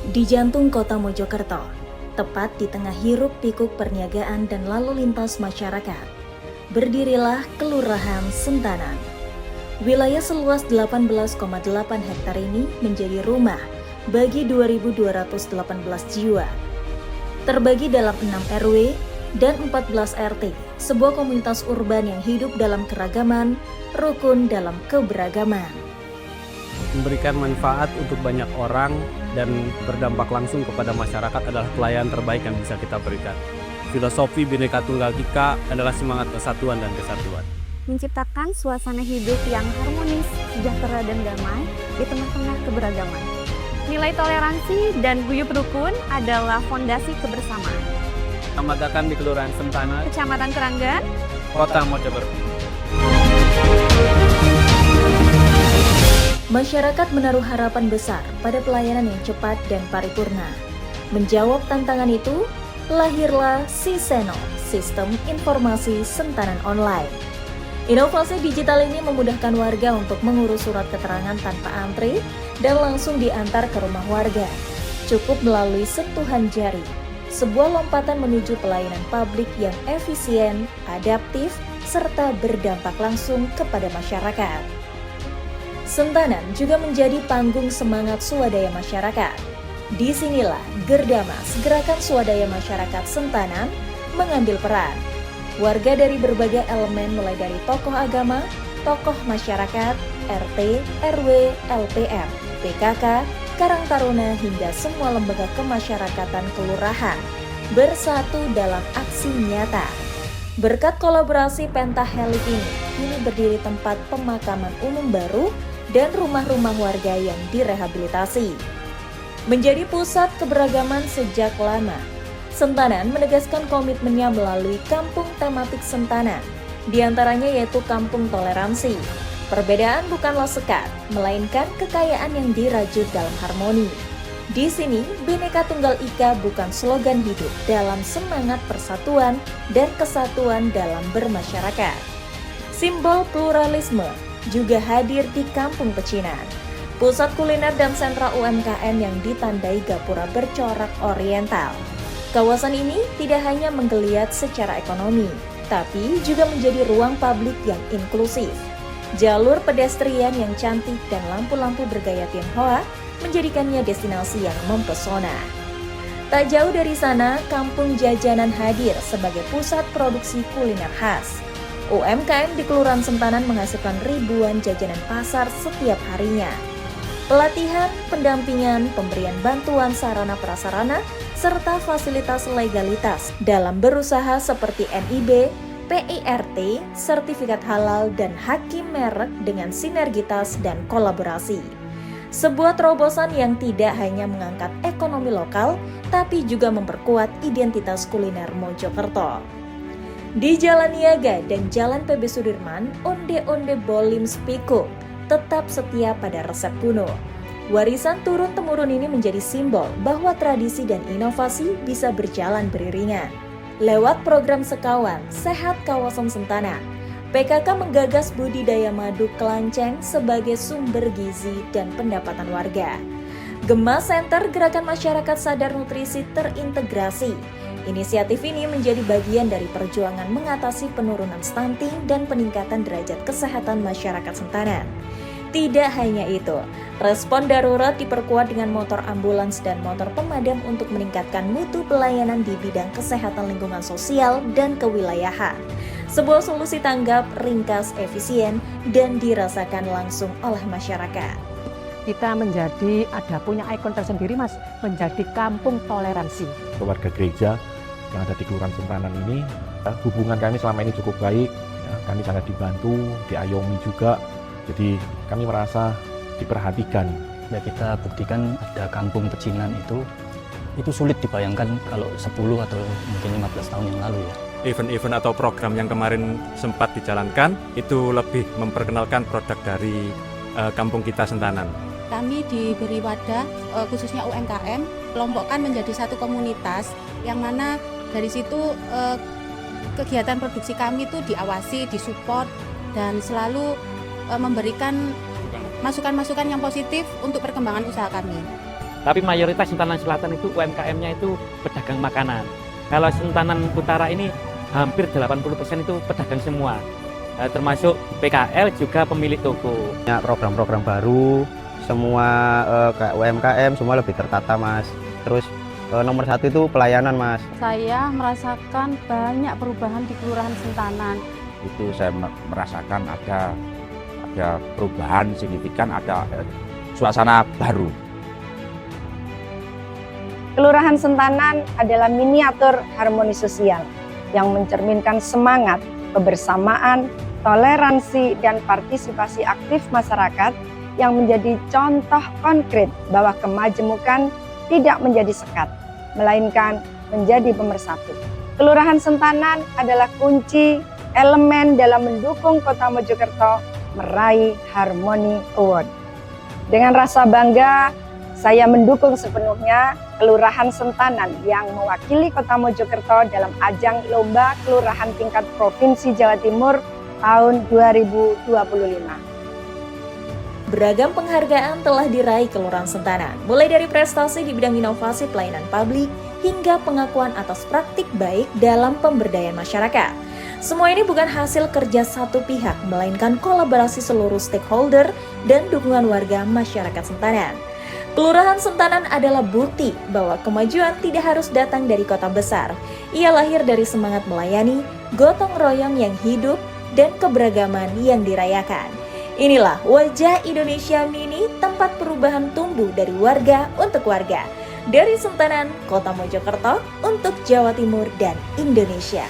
Di jantung kota Mojokerto, tepat di tengah hiruk-pikuk perniagaan dan lalu lintas masyarakat, berdirilah Kelurahan Sentanan. Wilayah seluas 18,8 hektar ini menjadi rumah bagi 2.218 jiwa. Terbagi dalam 6 RW dan 14 RT, sebuah komunitas urban yang hidup dalam keragaman, rukun dalam keberagaman. Memberikan manfaat untuk banyak orang dan berdampak langsung kepada masyarakat adalah pelayanan terbaik yang bisa kita berikan. Filosofi Bhinneka Tunggal Ika adalah semangat persatuan dan kesatuan. Menciptakan suasana hidup yang harmonis, sejahtera dan damai di tengah-tengah keberagaman. Nilai toleransi dan guyup rukun adalah fondasi kebersamaan. Amadakan di Kelurahan Sentanan, Kecamatan Keranggan, Kota Mojokerto. Masyarakat menaruh harapan besar pada pelayanan yang cepat dan paripurna. Menjawab tantangan itu, lahirlah Siseno, Sistem Informasi Sentanan Online. Inovasi digital ini memudahkan warga untuk mengurus surat keterangan tanpa antri dan langsung diantar ke rumah warga. Cukup melalui sentuhan jari. Sebuah lompatan menuju pelayanan publik yang efisien, adaptif, serta berdampak langsung kepada masyarakat. Sentanan juga menjadi panggung semangat swadaya masyarakat. Disinilah Gerdamas, Gerakan Swadaya Masyarakat Sentanan, mengambil peran. Warga dari berbagai elemen mulai dari tokoh agama, tokoh masyarakat, RT, RW, LPM, PKK, Karang Taruna hingga semua lembaga kemasyarakatan kelurahan bersatu dalam aksi nyata. Berkat kolaborasi pentahelik ini, kini berdiri tempat pemakaman umum baru dan rumah-rumah warga yang direhabilitasi. Menjadi pusat keberagaman sejak lama, Sentanan menegaskan komitmennya melalui kampung tematik Sentanan, diantaranya yaitu Kampung Toleransi. Perbedaan bukanlah sekat, melainkan kekayaan yang dirajut dalam harmoni. Di sini, Bhinneka Tunggal Ika bukan slogan hidup dalam semangat persatuan dan kesatuan dalam bermasyarakat. Simbol pluralisme juga hadir di Kampung Pecinan, pusat kuliner dan sentra UMKM yang ditandai gapura bercorak oriental. Kawasan ini tidak hanya menggeliat secara ekonomi, tapi juga menjadi ruang publik yang inklusif. Jalur pedestrian yang cantik dan lampu-lampu bergaya Tionghoa menjadikannya destinasi yang mempesona. Tak jauh dari sana, Kampung Jajanan hadir sebagai pusat produksi kuliner khas. UMKM di Kelurahan Sentanan menghasilkan ribuan jajanan pasar setiap harinya. Pelatihan, pendampingan, pemberian bantuan sarana prasarana, serta fasilitas legalitas dalam berusaha seperti NIB, PIRT, sertifikat halal, dan hakim merek dengan sinergitas dan kolaborasi. Sebuah terobosan yang tidak hanya mengangkat ekonomi lokal, tapi juga memperkuat identitas kuliner Mojokerto. Di Jalan Niaga dan Jalan PB Sudirman, onde-onde Bolim Spiko tetap setia pada resep kuno. Warisan turun-temurun ini menjadi simbol bahwa tradisi dan inovasi bisa berjalan beriringan. Lewat program Sekawan, Sehat Kawasan Sentanan, PKK menggagas budidaya madu kelanceng sebagai sumber gizi dan pendapatan warga. Gema Center Gerakan Masyarakat Sadar Nutrisi terintegrasi. Inisiatif ini menjadi bagian dari perjuangan mengatasi penurunan stunting dan peningkatan derajat kesehatan masyarakat Sentanan. Tidak hanya itu, respon darurat diperkuat dengan motor ambulans dan motor pemadam untuk meningkatkan mutu pelayanan di bidang kesehatan lingkungan sosial dan kewilayahan. Sebuah solusi tanggap, ringkas, efisien, dan dirasakan langsung oleh masyarakat. Kita punya ikon tersendiri, Mas, menjadi kampung toleransi. Warga gereja yang ada di Kelurahan Sentanan ini, hubungan kami selama ini cukup baik, kami sangat dibantu, diayomi juga. Jadi kami merasa diperhatikan. Ya, kita buktikan ada Kampung Pecinan itu sulit dibayangkan kalau 10 atau mungkin 15 tahun yang lalu ya. Event-event atau program yang kemarin sempat dijalankan itu lebih memperkenalkan produk dari kampung kita Sentanan. Kami diberi wadah khususnya UMKM, kelompokkan menjadi satu komunitas yang mana dari situ kegiatan produksi kami itu diawasi, disupport, dan selalu memberikan masukan-masukan yang positif untuk perkembangan usaha kami. Tapi mayoritas Sentanan Selatan itu UMKM-nya itu pedagang makanan. Kalau Sentanan Utara ini hampir 80% itu pedagang semua. Termasuk PKL juga pemilik toko. Program-program baru, semua kayak UMKM semua lebih tertata Mas. Terus nomor satu itu pelayanan Mas. Saya merasakan banyak perubahan di Kelurahan Sentanan. Itu saya merasakan ada perubahan signifikan, ada suasana baru. Kelurahan Sentanan adalah miniatur harmoni sosial yang mencerminkan semangat, kebersamaan, toleransi, dan partisipasi aktif masyarakat yang menjadi contoh konkret bahwa kemajemukan tidak menjadi sekat, melainkan menjadi pemersatu. Kelurahan Sentanan adalah kunci elemen dalam mendukung Kota Mojokerto meraih Harmony Award. Dengan rasa bangga, saya mendukung sepenuhnya Kelurahan Sentanan yang mewakili Kota Mojokerto dalam ajang Lomba Kelurahan tingkat Provinsi Jawa Timur tahun 2025. Beragam penghargaan telah diraih Kelurahan Sentanan, mulai dari prestasi di bidang inovasi pelayanan publik hingga pengakuan atas praktik baik dalam pemberdayaan masyarakat. Semua ini bukan hasil kerja satu pihak, melainkan kolaborasi seluruh stakeholder dan dukungan warga masyarakat Sentanan. Kelurahan Sentanan adalah bukti bahwa kemajuan tidak harus datang dari kota besar. Ia lahir dari semangat melayani, gotong royong yang hidup, dan keberagaman yang dirayakan. Inilah wajah Indonesia Mini, tempat perubahan tumbuh dari warga untuk warga. Dari Sentanan, Kota Mojokerto, untuk Jawa Timur dan Indonesia.